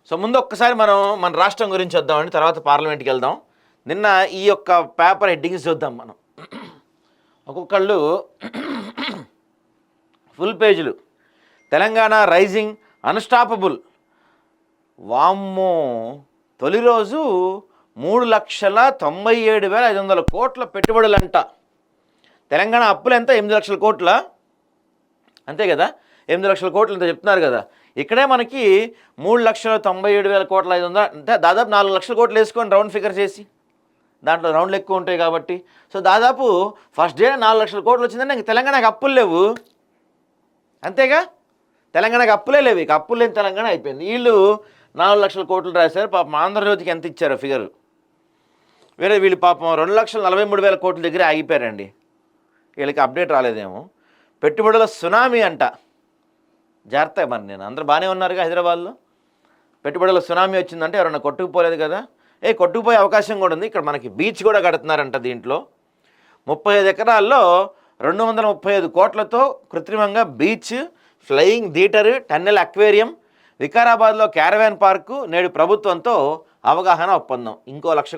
So ముందు ఒక్కసారి మనం మన రాష్ట్రం గురించి వద్దామండి, తర్వాత పార్లమెంట్కి వెళ్దాం. నిన్న ఈ యొక్క పేపర్ హెడ్డింగ్స్ చూద్దాం మనం. ఒక్కొక్కళ్ళు ఫుల్ పేజీలు. Telangana rising unstoppable. వామ్మో, తొలి రోజు 3,97,500 కోట్ల పెట్టుబడులంట. తెలంగాణ అప్పులు ఎంత? 8 లక్షల కోట్ల, అంతే కదా? 8 లక్షల కోట్లు అంత చెప్తున్నారు కదా. ఇక్కడే మనకి 3,97,500 కోట్ల అంటే దాదాపు 4 లక్షల కోట్లు వేసుకొని రౌండ్ ఫిగర్ చేసి, దాంట్లో రౌండ్లు ఎక్కువ ఉంటాయి కాబట్టి. సో దాదాపు ఫస్ట్ డే 4 లక్షల కోట్లు వచ్చిందంటే ఇంక తెలంగాణకి అప్పులు లేవు, అంతేగా? తెలంగాణకి అప్పులే లేవు, ఇక అప్పులు లేని తెలంగాణ అయిపోయింది. వీళ్ళు 4 లక్షల కోట్లు రాశారు. పాపం ఆంధ్రజ్యోతికి ఎంత ఇచ్చారో ఫిగరు వీళ్ళు పాపం 2,43,000 కోట్ల దగ్గర ఆగిపోయారండి. వీళ్ళకి అప్డేట్ రాలేదేమో. పెట్టుబడుల సునామీ అంట. జాగ్రత్త. మరి నేను అందరూ బాగానే ఉన్నారుగా హైదరాబాద్లో. పెట్టుబడుల సునామీ వచ్చిందంటే ఎవరన్నా కొట్టుకుపోలేదు కదా. కొట్టుకుపోయే అవకాశం కూడా ఉంది. ఇక్కడ మనకి బీచ్ కూడా కడుతున్నారంట. దీంట్లో 35 ఎకరాల్లో 235 కోట్లతో కృత్రిమంగా beach, flying theatre, tunnel, aquarium, వికారాబాద్లో క్యారవాన్ పార్కు, నేడు ప్రభుత్వంతో అవగాహన ఒప్పందం. ఇంకో లక్ష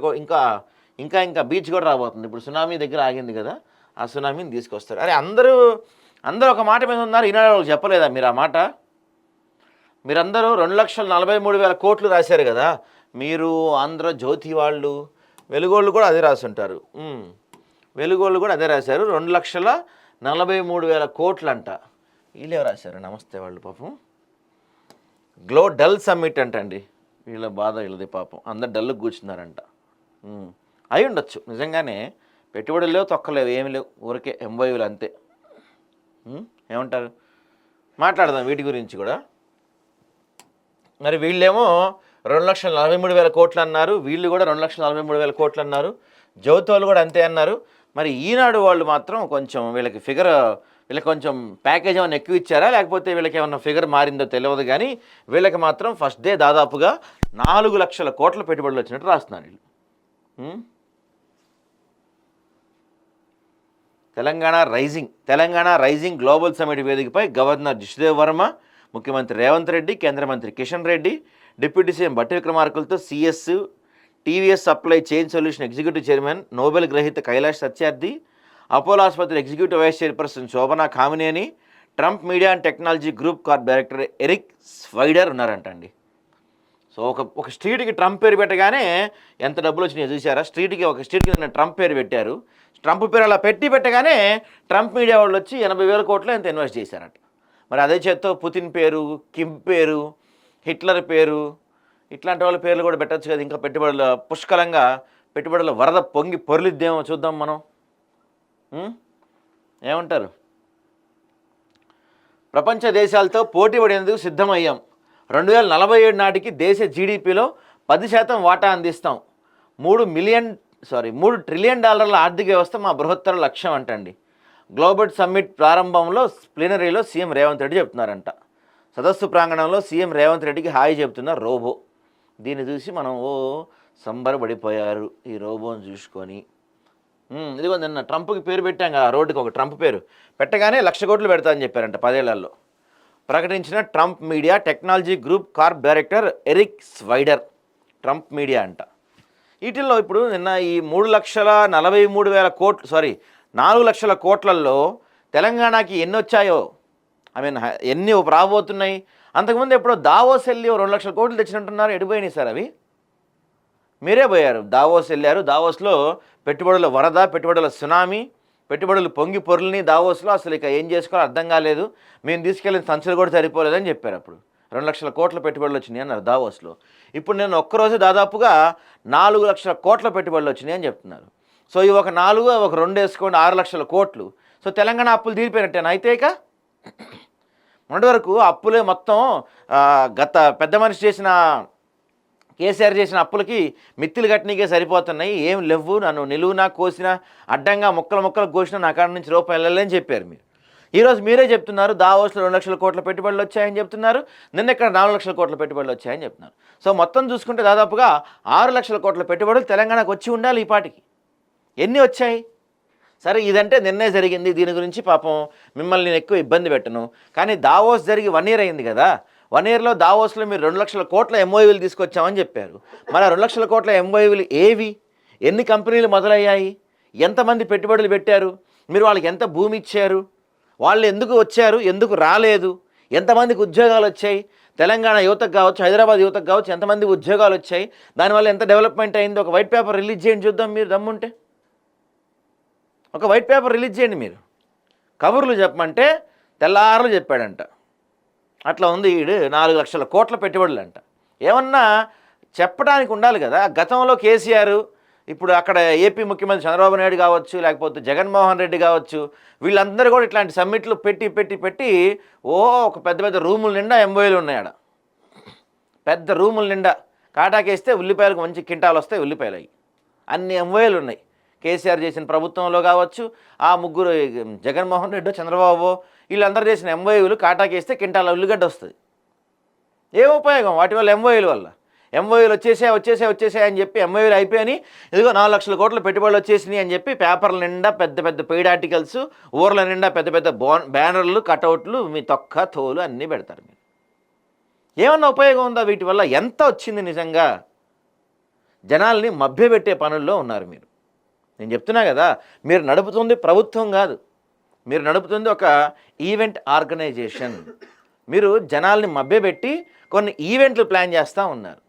ఇంకా బీచ్ కూడా రాబోతుంది. ఇప్పుడు సునామీ దగ్గర ఆగింది కదా, ఆ సునామీని తీసుకొస్తారు. అరే అందరూ ఒక మాట మీద ఉన్నారు. ఈనాడు వాళ్ళకి చెప్పలేదా మీరు ఆ మాట? మీరందరూ 2,43,000 కోట్లు రాశారు కదా. మీరు ఆంధ్రజ్యోతి వాళ్ళు, వెలుగోళ్ళు కూడా అదే రాసుంటారు. వెలుగోళ్ళు కూడా అదే రాశారు. 2,43,000 కోట్లు అంట. వీళ్ళే రాశారు. నమస్తే వాళ్ళు పాపం. గ్లో డల్ సమ్మిట్ అంటండి. వీళ్ళ బాధ వీళ్ళది పాపం. అందరు డల్కి కూర్చున్నారంట. అయి ఉండొచ్చు నిజంగానే. పెట్టుబడులు లేవు, తొక్కలేవు, ఏమి లేవు, ఊరికే ఎంబోయిలు అంతే. ఏమంటారు? మాట్లాడదాం వీటి గురించి కూడా. మరి వీళ్ళేమో 2,43,000 కోట్లు అన్నారు, వీళ్ళు కూడా 2,43,000 కోట్లు అన్నారు. జ్యోతి వాళ్ళు కూడా అంతే అన్నారు. మరి ఈనాడు వాళ్ళు మాత్రం కొంచెం వీళ్ళకి కొంచెం ప్యాకేజ్ ఏమైనా ఎక్కువ ఇచ్చారా, లేకపోతే వీళ్ళకి ఏమన్నా ఫిగర్ మారిందో తెలియదు. కానీ వీళ్ళకి మాత్రం ఫస్ట్ డే దాదాపుగా 4 లక్షల కోట్ల పెట్టుబడులు వచ్చినట్టు రాస్తున్నారు వీళ్ళు. తెలంగాణ రైజింగ్ గ్లోబల్ సమిట్ వేదికపై గవర్నర్ జిష్ణుదేవ్ వర్మ, ముఖ్యమంత్రి రేవంత్ రెడ్డి, కేంద్ర మంత్రి కిషన్ రెడ్డి, డిప్యూటీ సీఎం భట్టి విక్రమార్కలతో CS, TVS supply chain solution executive chairman, Nobel గ్రహీత కైలాష్ సత్యార్థి, అపోలో ఆసుపత్రి executive vice chairperson Shobana Kamineni, Trump media and technology group corp director Eric Swider ఉన్నారంటండి. సో ఒక స్ట్రీట్కి ట్రంప్ పేరు పెట్టగానే ఎంత డబ్బులు వచ్చినాయో చూసారా? ఒక స్ట్రీట్కి ట్రంప్ పేరు పెట్టారు. ట్రంప్ పేరు అలా పెట్టగానే ట్రంప్ మీడియా వాళ్ళు వచ్చి 80,000 కోట్లు ఎంత ఇన్వెస్ట్ చేశారట. మరి అదే చేత్తో పుతిన్ పేరు, కిమ్ పేరు, హిట్లర్ పేరు, ఇట్లాంటి వాళ్ళ పేర్లు కూడా పెట్టచ్చు కదా. ఇంకా పుష్కలంగా పెట్టుబడుల వరద పొంగి పొర్లిద్దేమో చూద్దాం మనం. ఏమంటారు? ప్రపంచ దేశాలతో పోటీ పడేందుకు సిద్ధమయ్యాం. 2047 నాటికి దేశ జీడిపిలో 10% వాటా అందిస్తాం. 3 ట్రిలియన్ డాలర్ల ఆర్థిక వ్యవస్థ మా బృహత్తర లక్ష్యం అంటండి. గ్లోబల్ సమ్మిట్ ప్రారంభంలో ప్లీనరీలో సీఎం రేవంత్ రెడ్డి చెప్తున్నారంట. సదస్సు ప్రాంగణంలో సీఎం రేవంత్ రెడ్డికి హాయ్ చెప్తున్న రోబో. దీన్ని చూసి మనం సంబరపడిపోయారు ఈ రోబోని చూసుకొని. ఇదిగో నిన్న ట్రంప్కి పేరు పెట్టాం కదా, రోడ్డుకి ఒక ట్రంప్ పేరు పెట్టగానే 1,00,000 కోట్లు పెడతా అని చెప్పారంట 10 ఏళ్లలో. ప్రకటించిన Trump media technology group corp director Eric Swider. Trump media అంట. వీటిల్లో ఇప్పుడు నిన్న ఈ 3,43,000 కోట్లు 4 లక్షల కోట్లలో తెలంగాణకి ఎన్ని వచ్చాయో, ఎన్ని రాబోతున్నాయి. అంతకుముందు ఎప్పుడో దావోస్ వెళ్ళి 2 లక్షల కోట్లు తెచ్చినట్టున్నారు. ఎడిపోయినాయి సార్ అవి? మీరే పోయారు, దావోస్ వెళ్ళారు. దావోస్లో పెట్టుబడుల వరద, పెట్టుబడుల సునామీ, పెట్టుబడులు పొంగి పొరులని దావోస్లో అసలు ఇక ఏం చేసుకోవాలో అర్థం కాలేదు. మేము తీసుకెళ్ళిన సంచులు కూడా సరిపోలేదని చెప్పారు. అప్పుడు 2 లక్షల కోట్ల పెట్టుబడులు వచ్చినాయి అన్నారు దావోస్లో. ఇప్పుడు నేను ఒక్కరోజు దాదాపుగా 4 లక్షల కోట్ల పెట్టుబడులు వచ్చినాయి అని చెప్తున్నారు. సో ఇవి ఒక 4, ఒక 2 వేసుకోండి, 6 లక్షల కోట్లు. సో తెలంగాణ అప్పులు తీరిపోయినట్టేనా అయితే? ఇక మొన్నటి వరకు అప్పులే మొత్తం గత పెద్ద మనిషి చేసిన కేసీఆర్ చేసిన అప్పులకి మిత్తిలు కట్టినకే సరిపోతున్నాయి, ఏం లేవు, నన్ను నిలువునా కోసినా అడ్డంగా ముక్కలు కోసినా నా కాడ నుంచి రూపాయలు వెళ్ళని చెప్పారు మీరు. ఈరోజు మీరే చెప్తున్నారు దావోస్లో 2 లక్షల కోట్ల పెట్టుబడులు వచ్చాయని చెప్తున్నారు. నిన్న ఇక్కడ 4 లక్షల కోట్ల పెట్టుబడులు వచ్చాయని చెప్తున్నారు. సో మొత్తం చూసుకుంటే దాదాపుగా 6 లక్షల కోట్ల పెట్టుబడులు తెలంగాణకు వచ్చి ఉండాలి. ఈ పాటికి ఎన్ని వచ్చాయి? సరే ఇదంటే నిన్నే జరిగింది, దీని గురించి పాపం మిమ్మల్ని నేను ఎక్కువ ఇబ్బంది పెట్టను. కానీ దావోస్ జరిగి 1 year అయింది కదా. 1 ఇయర్లో దావోస్లో మీరు 2 లక్షల కోట్ల ఎంఓయూలు తీసుకొచ్చామని చెప్పారు. మరి ఆ 2 లక్షల కోట్ల ఎంఓయూలు ఏవి? ఎన్ని కంపెనీలు మొదలయ్యాయి? ఎంతమంది పెట్టుబడులు పెట్టారు? మీరు వాళ్ళకి ఎంత భూమి ఇచ్చారు? వాళ్ళు ఎందుకు వచ్చారు, ఎందుకు రాలేదు, ఎంతమందికి ఉద్యోగాలు వచ్చాయి, తెలంగాణ యువతకు కావచ్చు, హైదరాబాద్ యువతకు కావచ్చు ఎంతమంది ఉద్యోగాలు వచ్చాయి, దానివల్ల ఎంత డెవలప్మెంట్ అయింది, ఒక వైట్ పేపర్ రిలీజ్ చేయండి చూద్దాం. మీరు దమ్ముంటే ఒక వైట్ పేపర్ రిలీజ్ చేయండి. మీరు కబుర్లు చెప్పమంటే తెల్లారులు చెప్పాడంట. అట్లా ఉంది ఈడు 4 లక్షల కోట్ల పెట్టుబడులు అంట. ఏమన్నా చెప్పడానికి ఉండాలి కదా. గతంలో కేసీఆర్, ఇప్పుడు అక్కడ ఏపీ ముఖ్యమంత్రి చంద్రబాబు నాయుడు కావచ్చు, లేకపోతే జగన్మోహన్ రెడ్డి కావచ్చు, వీళ్ళందరూ కూడా ఇట్లాంటి సమ్మిట్లు పెట్టి ఒక పెద్ద పెద్ద రూముల నిండా ఎంఓయూలు ఉన్నాయి. ఆడ పెద్ద రూముల నిండా కాటాకేస్తే ఉల్లిపాయలకు మంచి కింటాలు వస్తాయి. ఉల్లిపాయలు అవి అన్ని ఎంఓయూలు ఉన్నాయి. కేసీఆర్ చేసిన ప్రభుత్వంలో కావచ్చు, ఆ ముగ్గురు జగన్మోహన్ రెడ్డి, చంద్రబాబు వీళ్ళందరూ చేసిన ఎంఓయూలు కాటాకేస్తే కింటాల ఉల్లిగడ్డ వస్తుంది. ఏం ఉపయోగం వాటి వల్ల? ఎంఓయూల వల్ల. ఎంఓయూలు వచ్చేసాయి అని చెప్పి ఎంఓయూలు అయిపోయి ఇదిగో 4 లక్షల కోట్ల పెట్టుబడులు వచ్చేసినాయి అని చెప్పి పేపర్ల నిండా పెద్ద పెద్ద పెయిడ్ ఆర్టికల్స్, ఊర్ల నిండా పెద్ద పెద్ద బ్యానర్లు, కటౌట్లు, మీ తొక్క తోలు అన్నీ పెడతారు. మీరు ఏమన్నా ఉపయోగం ఉందా వీటి వల్ల? ఎంత వచ్చింది? నిజంగా జనాల్ని మభ్యపెట్టే పనుల్లో ఉన్నారు మీరు. నేను చెప్తున్నా కదా, మీరు నడుపుతుంది ప్రభుత్వం కాదు, మీరు నడుపుతుంది ఒక ఈవెంట్ ఆర్గనైజేషన్. మీరు జనాల్ని మభ్యపెట్టి కొన్ని ఈవెంట్లు ప్లాన్ చేస్తూ ఉన్నారు,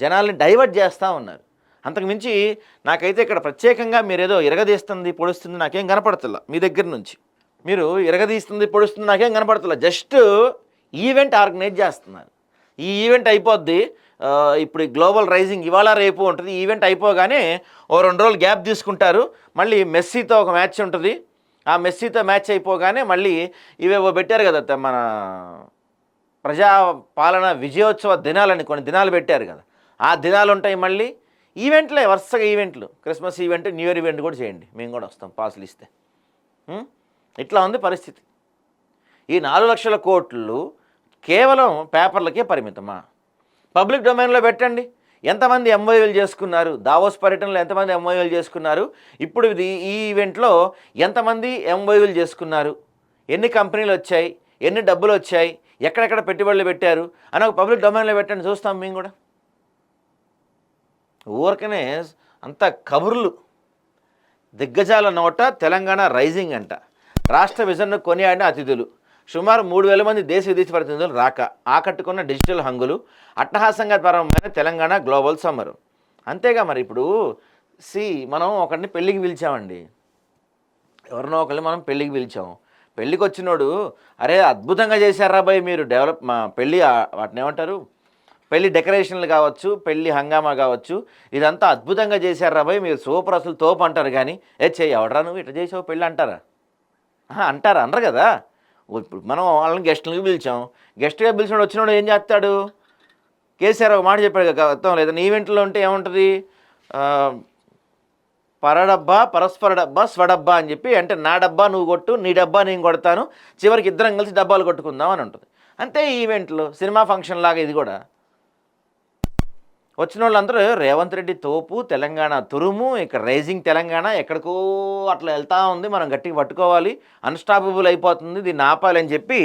జనాల్ని డైవర్ట్ చేస్తూ ఉన్నారు. అంతకుమించి నాకైతే ఇక్కడ ప్రత్యేకంగా మీరేదో ఇరగదీస్తుంది పొడుస్తుంది నాకేం కనపడుతుందా మీ దగ్గర నుంచి. మీరు ఇరగదీస్తుంది పొడుస్తుంది నాకేం కనపడుతుందా. జస్ట్ ఈవెంట్ ఆర్గనైజ్ చేస్తున్నారు. ఈ ఈవెంట్ అయిపోద్ది, ఇప్పుడు గ్లోబల్ రైజింగ్ ఇవాళ రేపు ఉంటుంది. ఈవెంట్ అయిపోగానే ఓ 2 రోజులు గ్యాప్ తీసుకుంటారు. మళ్ళీ మెస్సీతో ఒక మ్యాచ్ ఉంటుంది. ఆ మెస్సీతో మ్యాచ్ అయిపోగానే మళ్ళీ ఇవేవో పెట్టారు కదా, మన ప్రజాపాలన విజయోత్సవ దినాలని కొన్ని దినాలు పెట్టారు కదా, ఆ దినాలు ఉంటాయి. మళ్ళీ ఈవెంట్లే, వరుసగా ఈవెంట్లు. Christmas event, new year event కూడా చేయండి, మేము కూడా వస్తాం పాసులు ఇస్తే. ఇట్లా ఉంది పరిస్థితి. ఈ 4 లక్షల కోట్లు కేవలం పేపర్లకే పరిమితమా? పబ్లిక్ డొమైన్లో పెట్టండి. ఎంతమంది ఎంఓయూలు చేసుకున్నారు? దావోస్ పర్యటనలో ఎంతమంది ఎంఓయూలు చేసుకున్నారు? ఇప్పుడు ఈ ఈవెంట్లో ఎంతమంది ఎంఓయూలు చేసుకున్నారు? ఎన్ని కంపెనీలు వచ్చాయి? ఎన్ని డబ్బులు వచ్చాయి? ఎక్కడెక్కడ పెట్టుబడులు పెట్టారు అని ఒక పబ్లిక్ డొమైన్లో పెట్టండి, చూస్తాం మేము కూడా. ఊరికనే అంత కబుర్లు. దిగ్గజాల నోట తెలంగాణ రైజింగ్ అంట. రాష్ట్ర విజన్ను కొనియాడిన అతిథులు. సుమారు 3,000 మంది దేశ విదేశీ ప్రతినిధులు రాక ఆకట్టుకున్న డిజిటల్ హంగులు. అట్టహాసంగా ప్రారంభమైన తెలంగాణ గ్లోబల్ సమ్మర్. అంతేగా మరి. ఇప్పుడు మనం ఒకరిని పెళ్ళికి పిలిచామండి, ఎవరినో ఒకరిని మనం పెళ్ళికి పిలిచాము. పెళ్ళికి వచ్చినోడు, అరే అద్భుతంగా చేశారా బాయ్ మీరు మా పెళ్ళి, వాటిని ఏమంటారు, పెళ్ళి డెకరేషన్లు కావచ్చు, పెళ్ళి హంగామా కావచ్చు, ఇదంతా అద్భుతంగా చేశారా బాయ్ మీరు, సూపర్, అసలు తోపు అంటారు. కానీ ఎవడరా నువ్వు ఇట్లా చేసావు పెళ్ళి అంటారా? అంటారా? అనరు కదా. ఇప్పుడు మనం వాళ్ళని గెస్టులకు పిలిచాం. గెస్ట్గా పిలిచినోడు వచ్చినోడు ఏం చేస్తాడు? కేసీఆర్ ఒక మాట చెప్పాడు కదా గతం, లేదా ఈవెంట్లో ఉంటే ఏముంటుంది, పరడబ్బా, పరస్పర డబ్బా, స్వడబ్బా అని చెప్పి, అంటే నా డబ్బా నువ్వు కొట్టు, నీ డబ్బా నేను కొడతాను, చివరికి ఇద్దరం కలిసి డబ్బాలు కొట్టుకుందాం అని ఉంటుంది. అంతే ఈవెంట్లు, సినిమా ఫంక్షన్ లాగా ఇది కూడా. వచ్చిన వాళ్ళందరూ రేవంత్ రెడ్డి తోపు, తెలంగాణ తురుము, ఇక రైజింగ్ తెలంగాణ ఎక్కడికో అట్లా వెళ్తూ ఉంది, మనం గట్టిగా పట్టుకోవాలి, అన్స్టాపబుల్ అయిపోతుంది, దీన్ని ఆపాలి అని చెప్పి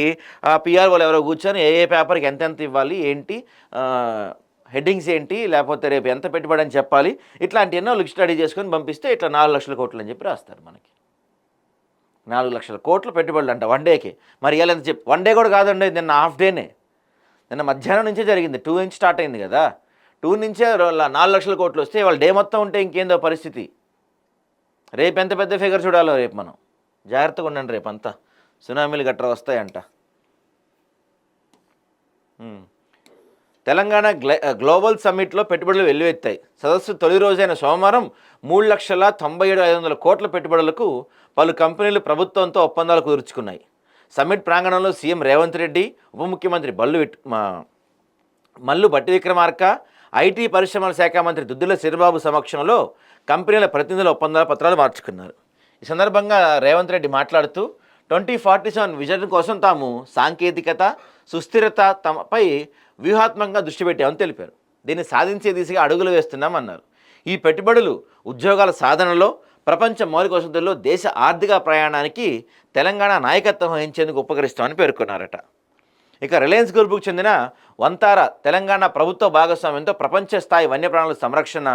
పిఆర్ఓలు ఎవరో కూర్చొని ఏ పేపర్కి ఎంతెంత ఇవ్వాలి, ఏంటి హెడ్డింగ్స్ ఏంటి, లేకపోతే రేపు ఎంత పెట్టుబడి అని చెప్పాలి, ఇట్లాంటి ఎన్నో లిస్ట్ స్టడీ చేసుకొని పంపిస్తే ఇట్లా 4 లక్షల కోట్లు అని చెప్పి రాస్తారు. మనకి 4 లక్షల కోట్లు పెట్టుబడులు అంట వన్ డేకి. మరి ఇలా ఎంత చెప్పి, వన్ డే కూడా కాదండి, నిన్న హాఫ్ డేనే, నిన్న మధ్యాహ్నం నుంచే జరిగింది. 2 నుంచి స్టార్ట్ అయింది కదా, 2 నుంచే 4 లక్షల కోట్లు వస్తే వాళ్ళు డే మొత్తం ఉంటే ఇంకేందో పరిస్థితి. రేపు ఎంత పెద్ద ఫిగర్ చూడాలో రేపు మనం. జాగ్రత్తగా ఉండండి, రేపు అంతా సునామీలు గట్రా వస్తాయంట. తెలంగాణ గ్లోబల్ సమ్మిట్లో పెట్టుబడులు వెల్లువెత్తాయి. సదస్సు తొలి రోజైన సోమవారం 3,97,500 కోట్ల పెట్టుబడులకు పలు కంపెనీలు ప్రభుత్వంతో ఒప్పందాలు కుదుర్చుకున్నాయి. సమ్మిట్ ప్రాంగణంలో సీఎం రేవంత్ రెడ్డి, ఉప ముఖ్యమంత్రి మల్లు భట్టి విక్రమార్క, ఐటీ పరిశ్రమల శాఖ మంత్రి దుద్దిల శ్రీబాబు సమక్షంలో కంపెనీల ప్రతినిధుల ఒప్పందాల పత్రాలు మార్చుకున్నారు. ఈ సందర్భంగా రేవంత్ రెడ్డి మాట్లాడుతూ 2047 విజన్ కోసం తాము సాంకేతికత, సుస్థిరత తమపై వ్యూహాత్మకంగా దృష్టి పెట్టామని తెలిపారు. దీన్ని సాధించే దిశగా అడుగులు వేస్తున్నామన్నారు. ఈ పెట్టుబడులు ఉద్యోగాల సాధనలో, ప్రపంచ మౌలిక వసతుల్లో దేశ ఆర్థిక ప్రయాణానికి తెలంగాణ నాయకత్వం వహించేందుకు ఉపకరిస్తామని పేర్కొన్నారట. ఇక రిలయన్స్ గ్రూపుకు చెందిన వంతార తెలంగాణ ప్రభుత్వ భాగస్వామ్యంతో ప్రపంచ స్థాయి వన్యప్రాణుల సంరక్షణ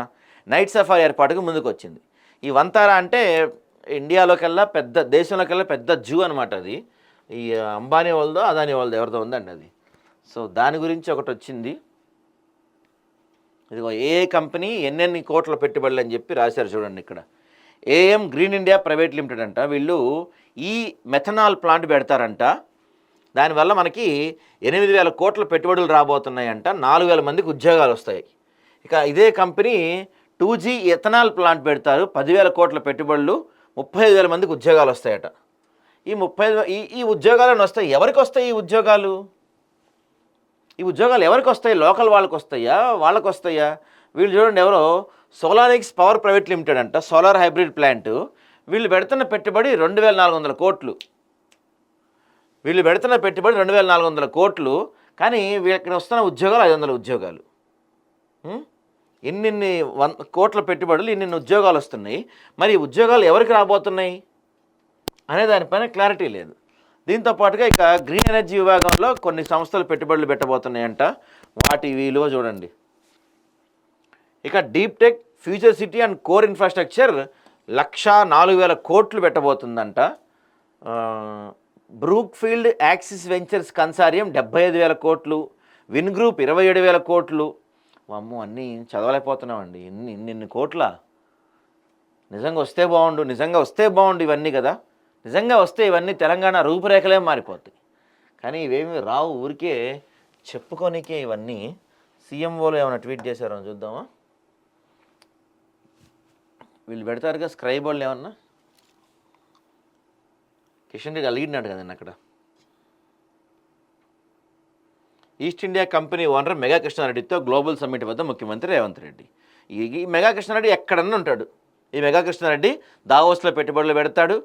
నైట్ సఫారీ ఏర్పాటుకు ముందుకు వచ్చింది. ఈ వంతార అంటే ఇండియాలోకెల్లా పెద్ద దేశంలోకెల్లా పెద్ద జూ అనమాట. అది ఈ అంబానీ వాళ్ళదో అదానీ వాళ్ళదో ఎవరిదో ఉందండి అది. సో దాని గురించి ఒకటి వచ్చింది. ఇదిగో ఏ కంపెనీ ఎన్నెన్ని కోట్ల పెట్టుబడులు అని చెప్పి రాశారు చూడండి ఇక్కడ. AM green India private limited అంట. వీళ్ళు ఈ మెథనాల్ ప్లాంట్ పెడతారంట. దానివల్ల మనకి 8,000 కోట్ల పెట్టుబడులు రాబోతున్నాయంట. 4,000 మందికి ఉద్యోగాలు వస్తాయి. ఇక ఇదే కంపెనీ 2G ఎథనాల్ ప్లాంట్ పెడతారు. 10,000 కోట్ల పెట్టుబడులు, 35,000 మందికి ఉద్యోగాలు వస్తాయట. ఈ ఉద్యోగాలను వస్తాయి. ఎవరికి వస్తాయి ఈ ఉద్యోగాలు? ఈ ఉద్యోగాలు ఎవరికి వస్తాయి? లోకల్ వాళ్ళకి వస్తాయా, వాళ్ళకి వస్తాయా? వీళ్ళు చూడండి, ఎవరో సోలానిక్స్ పవర్ ప్రైవేట్ లిమిటెడ్ అంట, సోలార్ హైబ్రిడ్ ప్లాంట్. వీళ్ళు పెడుతున్న పెట్టుబడి 2,400 కోట్లు. వీళ్ళు పెడుతున్న పెట్టుబడి 2,400 కోట్లు. కానీ వీళ్ళకి వస్తున్న ఉద్యోగాలు 500 ఉద్యోగాలు. ఇన్నిన్ని కోట్ల పెట్టుబడులు, ఇన్నిన్ని ఉద్యోగాలు వస్తున్నాయి. మరి ఉద్యోగాలు ఎవరికి రాబోతున్నాయి అనే దానిపైన క్లారిటీ లేదు. దీంతో పాటుగా ఇక గ్రీన్ ఎనర్జీ విభాగంలో కొన్ని సంస్థలు పెట్టుబడులు పెట్టబోతున్నాయంట. వాటి విలువ చూడండి. ఇక deep tech, future city and core infrastructure 104,000 కోట్లు పెట్టబోతుందంట. బ్రూక్ఫీల్డ్ యాక్సిస్ వెంచర్స్ కన్సారియం 75,000 కోట్లు, విన్ గ్రూప్ 27,000 కోట్లు. అమ్మో, అన్నీ చదవలేకపోతున్నామండి. ఇన్ని కోట్ల. నిజంగా వస్తే బాగుండు ఇవన్నీ కదా. నిజంగా వస్తే ఇవన్నీ తెలంగాణ రూపురేఖలే మారిపోతాయి. కానీ ఇవేమి రావు, ఊరికే చెప్పుకోనికే ఇవన్నీ. సీఎంఓలు ఏమైనా ట్వీట్ చేశారో చూద్దామా. వీళ్ళు పెడతారుగా స్క్రైబ్ వాళ్ళు ఏమన్నా. కిషన్ రెడ్డి అలిగినాడు కదండి అక్కడ. East India Company owner Megha కృష్ణారెడ్డితో గ్లోబల్ సమ్మిట్ వద్ద ముఖ్యమంత్రి రేవంత్ రెడ్డి. ఈ మెగా కృష్ణారెడ్డి ఎక్కడన్నా ఉంటాడు. ఈ మెగా కృష్ణారెడ్డి దావోస్లో పెట్టుబడులు పెడతాడు,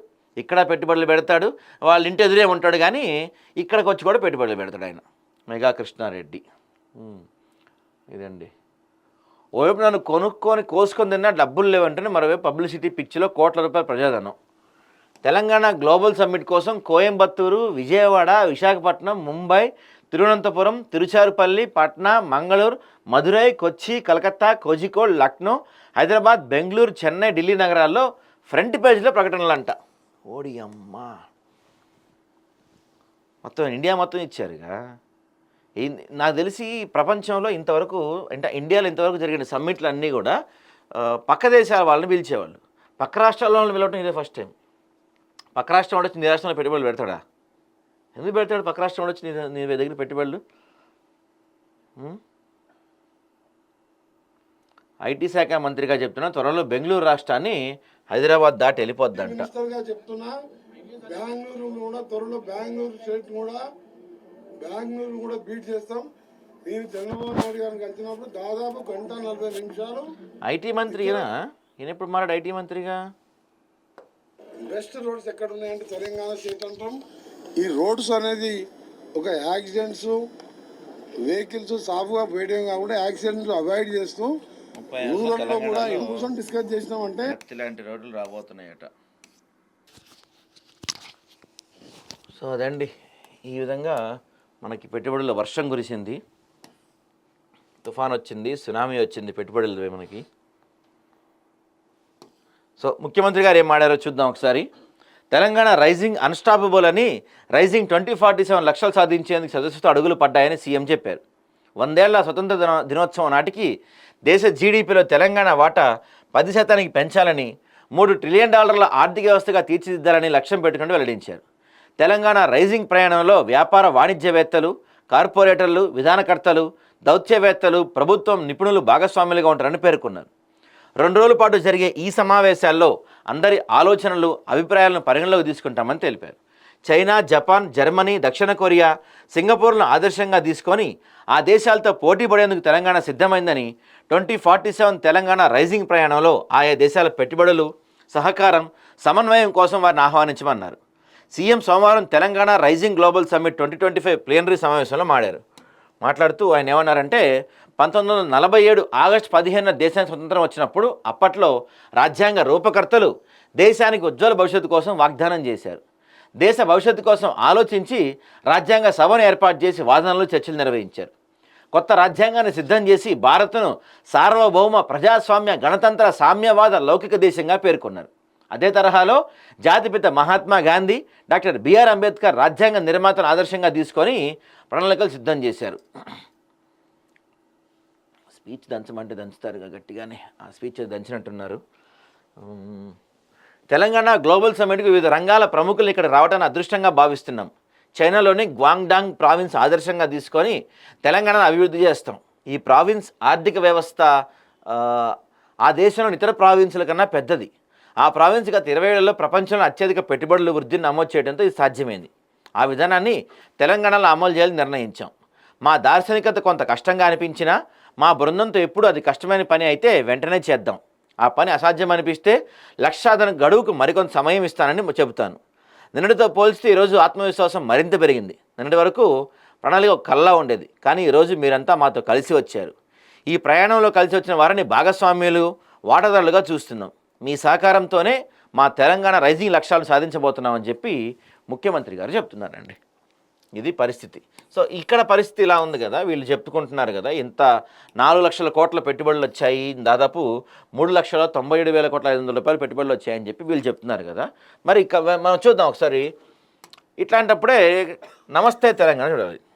ఇక్కడ పెట్టుబడులు పెడతాడు, వాళ్ళ ఇంటి ఎదురే ఉంటాడు. కానీ ఇక్కడికి వచ్చి కూడా పెట్టుబడులు పెడతాడు ఆయన మెగా కృష్ణారెడ్డి. ఇదండి. ఓవైపు నన్ను కోసుకొని తిన్నా డబ్బులు లేవంటేనే మరోవైపు పబ్లిసిటీ పిచ్చిలో కోట్ల రూపాయల ప్రజాధనం. తెలంగాణ గ్లోబల్ సమ్మిట్ కోసం కోయంబత్తూరు, విజయవాడ, విశాఖపట్నం, ముంబై, తిరువనంతపురం, తిరుచారుపల్లి, పట్నా, మంగళూరు, మదురై, కొచ్చి, కలకత్తా, కోజికోడ్, లక్నో, హైదరాబాద్, బెంగళూరు, చెన్నై, ఢిల్లీ నగరాల్లో ఫ్రంట్ పేజీలో ప్రకటనలు అంట. ఓడి అమ్మా, మొత్తం ఇండియా మొత్తం ఇచ్చారుగా. నాకు తెలిసి ప్రపంచంలో ఇంతవరకు, అంటే ఇండియాలో ఇంతవరకు జరిగిన సమ్మిట్లు అన్నీ కూడా పక్క దేశాల వాళ్ళని పిలిచేవాళ్ళు. పక్క రాష్ట్రాల వాళ్ళని పిలవటం ఇదే ఫస్ట్ టైం. పక్క రాష్ట్రం వాడు వచ్చి నీ రాష్ట్రంలో పెట్టుబడులు పెడతాడా? ఎందుకు పెడతాడు పక్క రాష్ట్రం వాడు వచ్చి నీ దగ్గర పెట్టుబడులు? ఐటీ శాఖ మంత్రిగా చెప్తున్నా, త్వరలో బెంగళూరు రాష్ట్రాన్ని హైదరాబాద్ దాటి వెళ్ళిపోద్దంట. చెప్తున్నా, బెంగళూరు కూడా త్వరలో బెంగళూరు కూడా బీట్ చేస్తాం. నేను చంద్రబాబు నాయుడు గారిని కలిసినప్పుడు దాదాపు 1:40 ఐటీ మంత్రి ఈయన ఎప్పుడు మారాడు ఐటీ మంత్రిగా? బెస్ట్ రోడ్స్ ఎక్కడ ఉన్నాయంటే తెలంగాణ స్టేట్ అంటాం. ఈ రోడ్స్ అనేది ఒక యాక్సిడెంట్స్, వెహికల్స్ సాఫ్గా పోయడం కాకుండా యాక్సిడెంట్స్ అవాయిడ్ చేస్తూ ఊళ్ళలో కూడా ఇంకోసం డిస్కస్ చేసినామంటే ఇలాంటి రోడ్లు రాబోతున్నాయట. సో అదండి, ఈ విధంగా మనకి పెట్టుబడుల వర్షం కురిసింది, తుఫాన్ వచ్చింది, సునామీ వచ్చింది పెట్టుబడులు మనకి. సో ముఖ్యమంత్రి గారు ఏం మాడారో చూద్దాం ఒకసారి. తెలంగాణ రైజింగ్ అన్స్టాపబుల్ అని, రైజింగ్ 2047 లక్షలు సాధించేందుకు సదస్సుతో అడుగులు పడ్డాయని సీఎం చెప్పారు. 100 ఏళ్ల స్వతంత్ర దినోత్సవం నాటికి దేశ జీడీపీలో తెలంగాణ వాటా 10% పెంచాలని, $3 ట్రిలియన్ ఆర్థిక వ్యవస్థగా తీర్చిదిద్దాలని లక్ష్యం పెట్టుకుని వెల్లడించారు. తెలంగాణ రైజింగ్ ప్రయాణంలో వ్యాపార వాణిజ్యవేత్తలు, కార్పొరేటర్లు, విధానకర్తలు, దౌత్యవేత్తలు, ప్రభుత్వం నిపుణులు భాగస్వాములుగా ఉంటారని పేర్కొన్నారు. 2 రోజుల పాటు జరిగే ఈ సమావేశాల్లో అందరి ఆలోచనలు, అభిప్రాయాలను పరిగణలోకి తీసుకుంటామని తెలిపారు. చైనా, జపాన్, జర్మనీ, దక్షిణ కొరియా, సింగపూర్ను ఆదర్శంగా తీసుకొని ఆ దేశాలతో పోటీ పడేందుకు తెలంగాణ సిద్ధమైందని, 2047 తెలంగాణ రైజింగ్ ప్రయాణంలో ఆయా దేశాల పెట్టుబడులు, సహకారం, సమన్వయం కోసం వారిని ఆహ్వానించమన్నారు. సీఎం సోమవారం Telangana rising global summit 2025 plenary సమావేశంలో మాట్లాడుతూ ఆయన ఏమన్నారంటే, 1947 ఆగస్టు 15 దేశానికి స్వతంత్రం వచ్చినప్పుడు అప్పట్లో రాజ్యాంగ రూపకర్తలు దేశానికి ఉజ్వల భవిష్యత్తు కోసం వాగ్దానం చేశారు. దేశ భవిష్యత్తు కోసం ఆలోచించి రాజ్యాంగ సభను ఏర్పాటు చేసి వాదనలు చర్చలు నిర్వహించారు. కొత్త రాజ్యాంగాన్ని సిద్ధం చేసి భారత్ను సార్వభౌమ ప్రజాస్వామ్య గణతంత్ర సామ్యవాద లౌకిక దేశంగా పేర్కొన్నారు. అదే తరహాలో జాతిపిత మహాత్మా గాంధీ, డాక్టర్ బిఆర్ అంబేద్కర్ రాజ్యాంగ నిర్మాతను ఆదర్శంగా తీసుకొని ప్రణాళికలు సిద్ధం చేశారు. స్పీచ్ దంచమంటే దంచుతారు గట్టిగానే, ఆ స్పీచ్ దంచినట్టున్నారు. తెలంగాణ గ్లోబల్ సమ్మిట్కి వివిధ రంగాల ప్రముఖులు ఇక్కడ రావడాన్ని అదృష్టంగా భావిస్తున్నాం. చైనాలోని గ్వాంగ్డాంగ్ ప్రావిన్స్ ఆదర్శంగా తీసుకొని తెలంగాణను అభివృద్ధి చేస్తాం. ఈ ప్రావిన్స్ ఆర్థిక వ్యవస్థ ఆ దేశంలోని ఇతర ప్రావిన్సుల కన్నా పెద్దది. ఆ ప్రావిన్స్ గత 20 ఏళ్లలో ప్రపంచంలో అత్యధిక పెట్టుబడుల వృద్ధిని నమోదు చేయడంతో ఇది సాధ్యమైంది. ఆ విధానాన్ని తెలంగాణలో అమలు చేయాలని నిర్ణయించాం. మా దార్శనికత కొంత కష్టంగా అనిపించినా మా బృందంతో ఎప్పుడు అది కష్టమైన పని అయితే వెంటనే చేద్దాం. ఆ పని అసాధ్యం అనిపిస్తే లక్షాధన గడువుకు మరికొంత సమయం ఇస్తానని చెబుతాను. నిన్నటితో పోల్చితే ఈరోజు ఆత్మవిశ్వాసం మరింత పెరిగింది. నిన్నటి వరకు ప్రణాళిక ఒక కల్లా ఉండేది, కానీ ఈరోజు మీరంతా మాతో కలిసి వచ్చారు. ఈ ప్రయాణంలో కలిసి వచ్చిన వారిని భాగస్వామ్యులు, వాటాదారులుగా చూస్తున్నాం. మీ సహకారంతోనే మా తెలంగాణ రైజింగ్ లక్ష్యాలను సాధించబోతున్నామని చెప్పి ముఖ్యమంత్రి గారు చెప్తున్నారండి. ఇది పరిస్థితి. సో ఇక్కడ పరిస్థితి ఇలా ఉంది కదా, వీళ్ళు చెప్పుకుంటున్నారు కదా, ఇంత 4 లక్షల కోట్ల పెట్టుబడులు వచ్చాయి, దాదాపు 3,97,500 రూపాయలు పెట్టుబడులు వచ్చాయని చెప్పి వీళ్ళు చెప్తున్నారు కదా. మరి మనం చూద్దాం ఒకసారి. ఇట్లాంటప్పుడే నమస్తే తెలంగాణ చూడాలి.